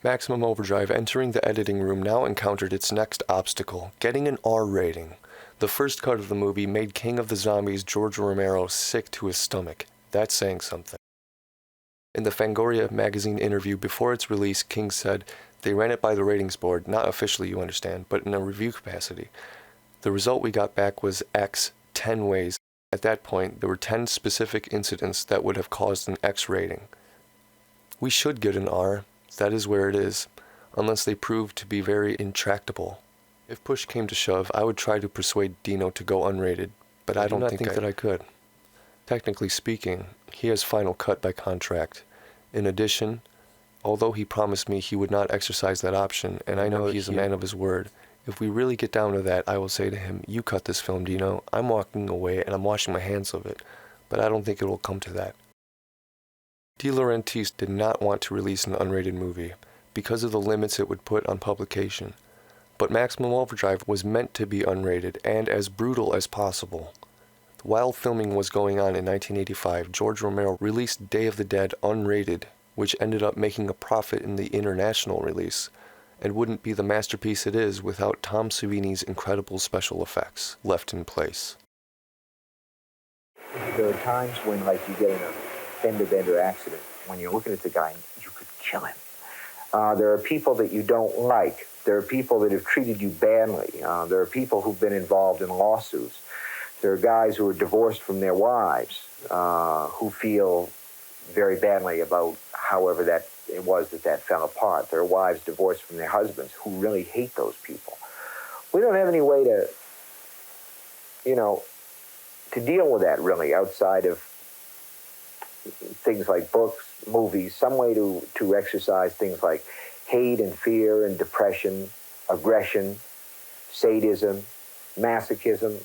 Maximum Overdrive entering the editing room now encountered its next obstacle, getting an R rating. The first cut of the movie made King of the Zombies George Romero sick to his stomach. That's saying something. In the Fangoria magazine interview before its release, King said, "They ran it by the ratings board, not officially, you understand, but in a review capacity. The result we got back was X 10 ways. At that point, there were 10 specific incidents that would have caused an X rating. We should get an R. That is where it is, unless they prove to be very intractable. If push came to shove, I would try to persuade Dino to go unrated, but I don't think that I could. Technically speaking, he has final cut by contract. In addition, although he promised me he would not exercise that option, and I know he's a man of his word, if we really get down to that, I will say to him, you cut this film, Dino. I'm walking away and I'm washing my hands of it, but I don't think it will come to that." De Laurentiis did not want to release an unrated movie because of the limits it would put on publication, but Maximum Overdrive was meant to be unrated and as brutal as possible. While filming was going on in 1985, George Romero released Day of the Dead unrated, which ended up making a profit in the international release, and wouldn't be the masterpiece it is without Tom Savini's incredible special effects left in place. There are times when, like, you get in a fender-bender accident, when you're looking at the guy and you could kill him. There are people that you don't like. There are people that have treated you badly. There are people who've been involved in lawsuits. There are guys who are divorced from their wives who feel very badly about however that it was that fell apart. There are wives divorced from their husbands who really hate those people. We don't have any way to, to deal with that really outside of things like books, movies, some way to exercise things like hate and fear and depression, aggression, sadism, masochism.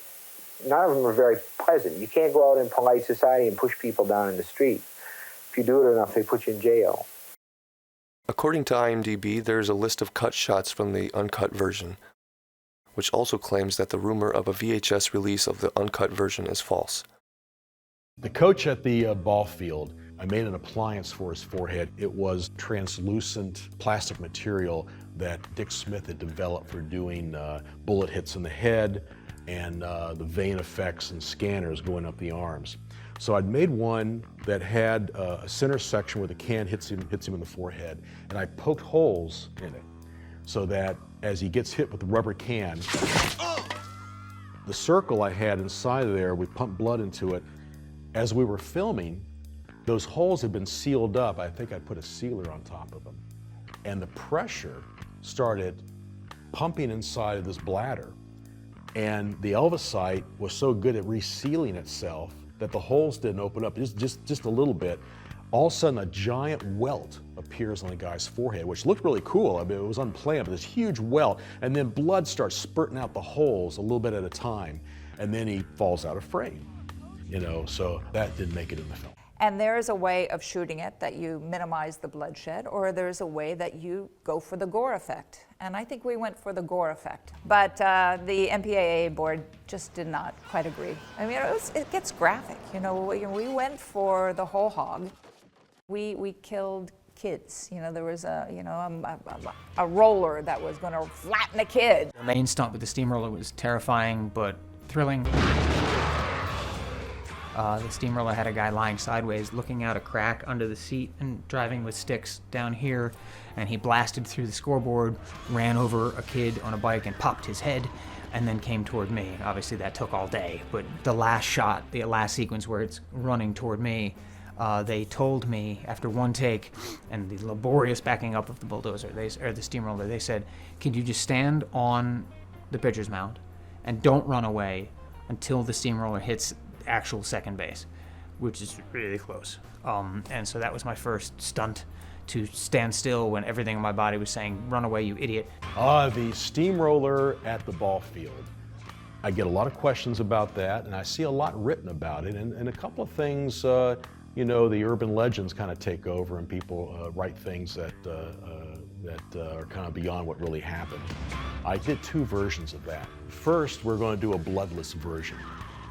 None of them are very pleasant. You can't go out in polite society and push people down in the street. If you do it enough, they put you in jail. According to IMDb, there is a list of cut shots from the uncut version, which also claims that the rumor of a VHS release of the uncut version is false. The coach at the ball field, I made an appliance for his forehead. It was translucent plastic material that Dick Smith had developed for doing bullet hits in the head and the vein effects and scanners going up the arms. So I'd made one that had a center section where the can hits him in the forehead, and I poked holes in it so that as he gets hit with the rubber can, the circle I had inside of there, we pumped blood into it. As we were filming, those holes had been sealed up. I think I put a sealer on top of them. And the pressure started pumping inside of this bladder. And the Elvisite was so good at resealing itself that the holes didn't open up, just a little bit. All of a sudden, a giant welt appears on the guy's forehead, which looked really cool. I mean, it was unplanned, but this huge welt, and then blood starts spurting out the holes a little bit at a time, and then he falls out of frame. So that didn't make it in the film. And there is a way of shooting it that you minimize the bloodshed, or there's a way that you go for the gore effect. And I think we went for the gore effect. But the MPAA board just did not quite agree. I mean, it gets graphic. We went for the whole hog. We killed kids. There was a roller that was going to flatten a kid. The main stunt with the steamroller was terrifying but thrilling. The steamroller had a guy lying sideways, looking out a crack under the seat and driving with sticks down here, and he blasted through the scoreboard, ran over a kid on a bike and popped his head, and then came toward me. Obviously that took all day, but the last shot, the last sequence where it's running toward me, they told me after one take and the laborious backing up of the bulldozer, or the steamroller, they said, "Can you just stand on the pitcher's mound and don't run away until the steamroller hits actual second base," which is really close. And so that was my first stunt, to stand still when everything in my body was saying, "Run away, you idiot." The steamroller at the ball field. I get a lot of questions about that, and I see a lot written about it, and a couple of things, the urban legends kind of take over, and people write things that are kind of beyond what really happened. I did two versions of that. First, we're going to do a bloodless version.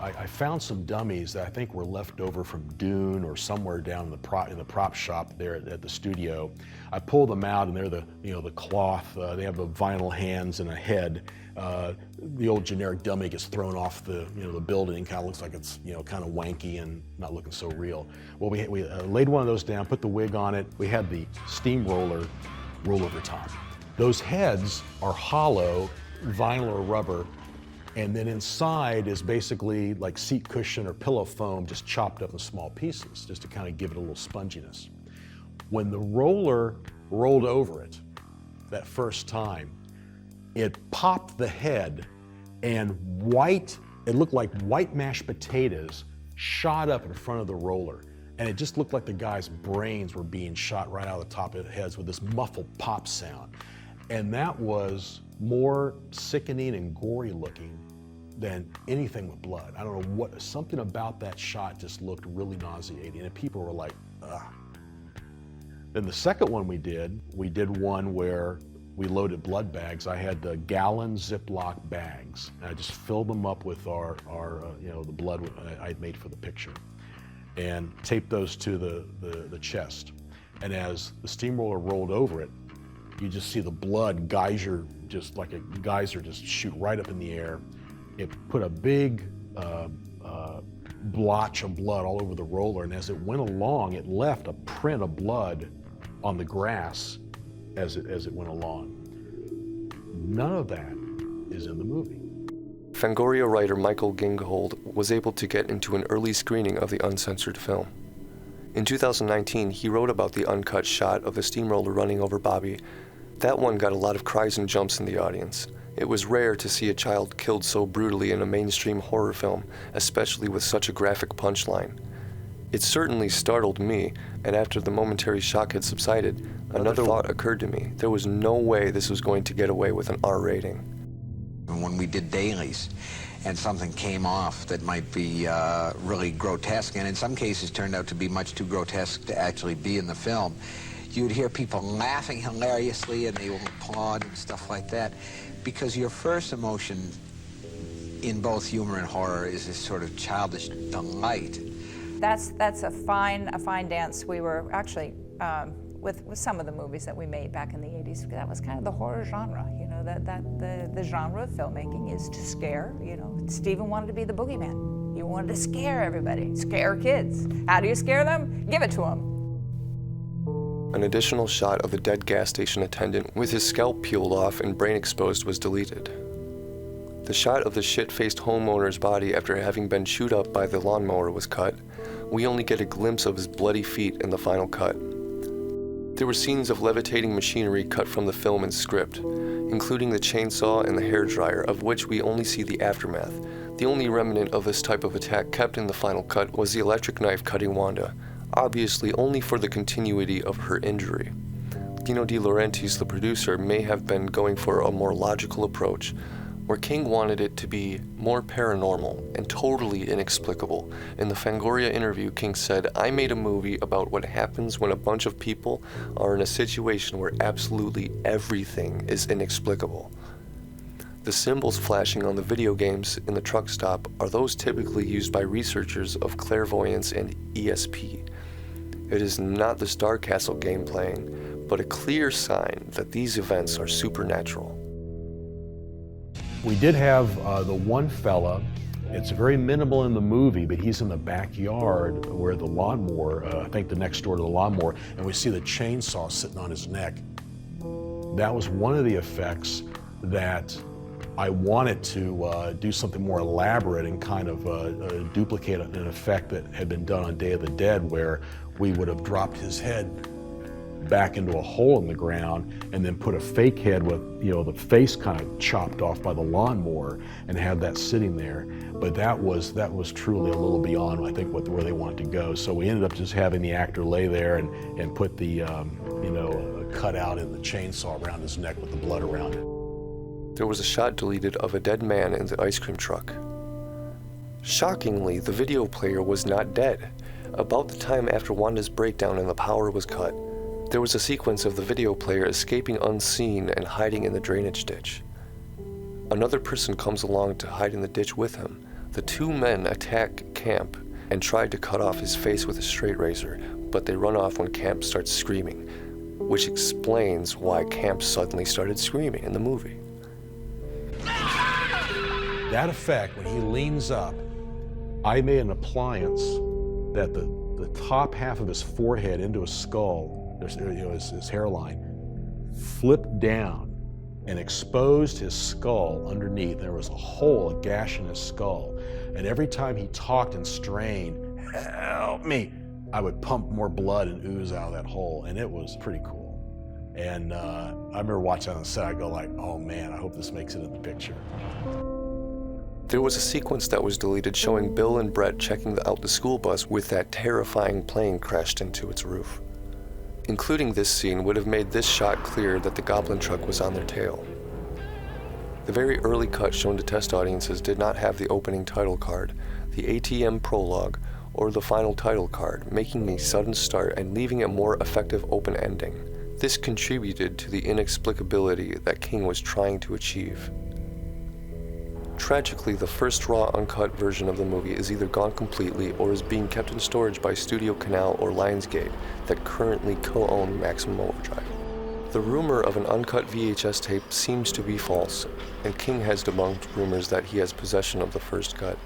I found some dummies that I think were left over from Dune or somewhere down in the prop shop there at the studio. I pulled them out, and they're the cloth. They have the vinyl hands and a head. The old generic dummy gets thrown off the building. Kind of looks like it's kind of wanky and not looking so real. Well, we laid one of those down, put the wig on it. We had the steamroller roll over top. Those heads are hollow, vinyl or rubber. And then inside is basically like seat cushion or pillow foam, just chopped up in small pieces, just to kind of give it a little sponginess. When the roller rolled over it that first time, it popped the head, and it looked like white mashed potatoes shot up in front of the roller. And it just looked like the guy's brains were being shot right out of the top of their heads with this muffled pop sound. And that was more sickening and gory looking than anything with blood. I don't know something about that shot just looked really nauseating, and people were like, ugh. Then the second one we did one where we loaded blood bags. I had the gallon Ziploc bags, and I just filled them up with the blood I'd made for the picture, and taped those to the chest. And as the steamroller rolled over it, you just see the blood geyser, just like a geyser, just shoot right up in the air. It put a big blotch of blood all over the roller, and as it went along, it left a print of blood on the grass as it went along. None of that is in the movie. Fangoria writer Michael Gingold was able to get into an early screening of the uncensored film. In 2019, he wrote about the uncut shot of the steamroller running over Bobby. That one got a lot of cries and jumps in the audience. It was rare to see a child killed so brutally in a mainstream horror film, especially with such a graphic punchline. It certainly startled me, and after the momentary shock had subsided, another thought occurred to me. There was no way this was going to get away with an R rating. When we did dailies and something came off that might be really grotesque, and in some cases turned out to be much too grotesque to actually be in the film, you would hear people laughing hilariously, and they would applaud and stuff like that, because your first emotion in both humor and horror is this sort of childish delight. That's a fine dance. We were actually with some of the movies that we made back in the 80s. That was kind of the horror genre. The genre of filmmaking is to scare. Stephen wanted to be the boogeyman. He wanted to scare everybody, scare kids. How do you scare them? Give it to them. An additional shot of a dead gas station attendant with his scalp peeled off and brain exposed was deleted. The shot of the shit-faced homeowner's body after having been chewed up by the lawnmower was cut. We only get a glimpse of his bloody feet in the final cut. There were scenes of levitating machinery cut from the film and script, including the chainsaw and the hairdryer, of which we only see the aftermath. The only remnant of this type of attack kept in the final cut was the electric knife cutting Wanda, obviously only for the continuity of her injury. Dino De Laurentiis, the producer, may have been going for a more logical approach, where King wanted it to be more paranormal and totally inexplicable. In the Fangoria interview, King said, "I made a movie about what happens when a bunch of people are in a situation where absolutely everything is inexplicable." The symbols flashing on the video games in the truck stop are those typically used by researchers of clairvoyance and ESP. It is not the Star Castle game playing, but a clear sign that these events are supernatural. We did have the one fella, it's very minimal in the movie, but he's in the backyard where the lawnmower, I think the next door to the lawnmower, and we see the chainsaw sitting on his neck. That was one of the effects that I wanted to do something more elaborate and kind of duplicate an effect that had been done on Day of the Dead, where we would have dropped his head back into a hole in the ground and then put a fake head with the face kind of chopped off by the lawnmower and have that sitting there. But that was truly a little beyond, I think, where they wanted to go. So we ended up just having the actor lay there and put the cutout in the chainsaw around his neck with the blood around it. There was a shot deleted of a dead man in the ice cream truck. Shockingly, the video player was not dead. About the time after Wanda's breakdown and the power was cut, there was a sequence of the video player escaping unseen and hiding in the drainage ditch. Another person comes along to hide in the ditch with him. The two men attack Camp and try to cut off his face with a straight razor, but they run off when Camp starts screaming, which explains why Camp suddenly started screaming in the movie. That effect, when he leans up, I made an appliance that the top half of his forehead into his skull, his hairline, flipped down and exposed his skull underneath. There was a hole, a gash in his skull. And every time he talked and strained, "Help me," I would pump more blood and ooze out of that hole, and it was pretty cool. And I remember watching on the set, I go like, oh man, I hope this makes it in the picture. There was a sequence that was deleted showing Bill and Brett checking out the school bus with that terrifying plane crashed into its roof. Including this scene would have made this shot clear that the Goblin truck was on their tail. The very early cut shown to test audiences did not have the opening title card, the ATM prologue, or the final title card, making a sudden start and leaving a more effective open ending. This contributed to the inexplicability that King was trying to achieve. Tragically, the first raw uncut version of the movie is either gone completely or is being kept in storage by Studio Canal or Lionsgate that currently co-own Maximum Overdrive. The rumor of an uncut VHS tape seems to be false, and King has debunked rumors that he has possession of the first cut.